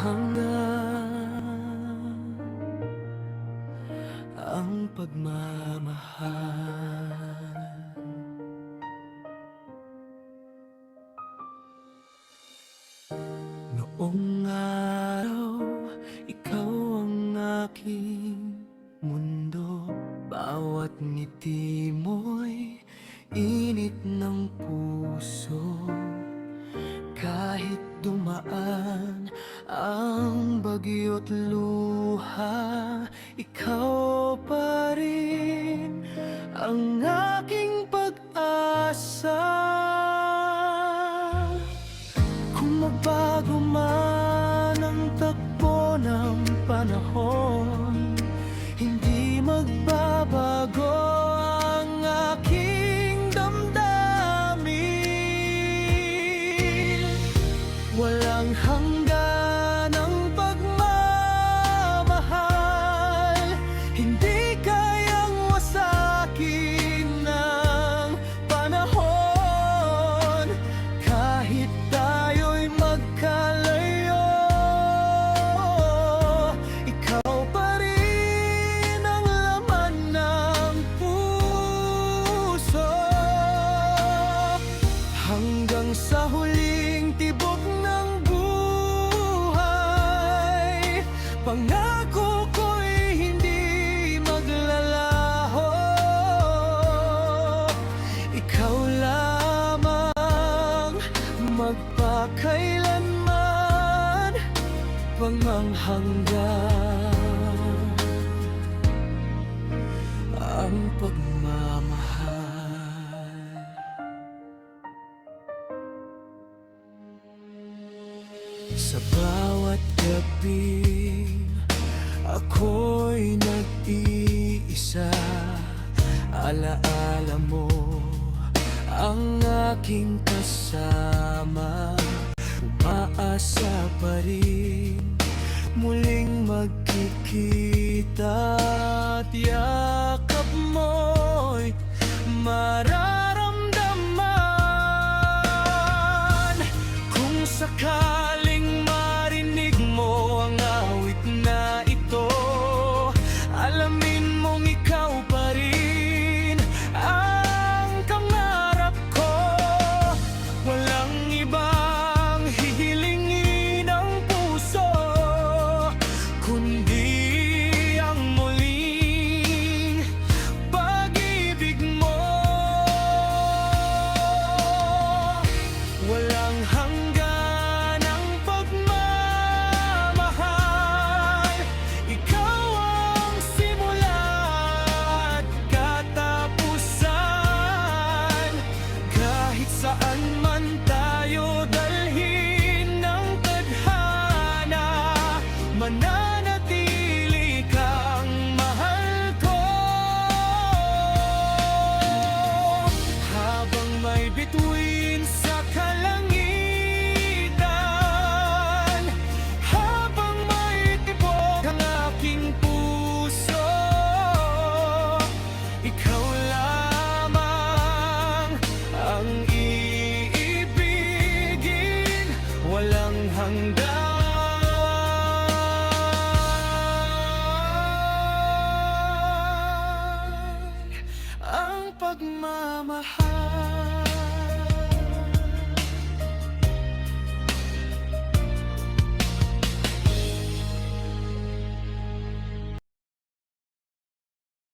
hanggan ang pagmamahal. Noong araw, ikaw ang aking mundo. Bawat ngiti mo'y init ng puso. Kahit dumaan ang bagyo't luha, ikaw pa rin ang aking pag-asa. Kung magbago man ang takbo ng panahon, hindi magbabago ang aking damdamin. Walang hanggan ang pagmamahal, hindi kayang wasakin ng panahon. Kahit tayo'y magkalayo, ikaw pa rin ang laman ng puso. Hanggang sa huling tibok ng buhay, pangako ko'y hindi maglalaho. Ikaw lamang magpakailanman, panghanghanggan ang pagmamahal. Sa bawat gabi, ako'y nag-iisa. Alaala mo ang aking kasama. Umaasa pa rin muling magkikita, at yakap mo'y mararamdaman. Kung sakaling marinig mo ang awit na ito, alamin mong ikaw pa rin ang kangarap ko. Walang ibang hihilingin ang puso, kundi ang muling pag-ibig mo. Walang hanggan ang pagmamahal, ikaw ang simula at katapusan. Kahit saan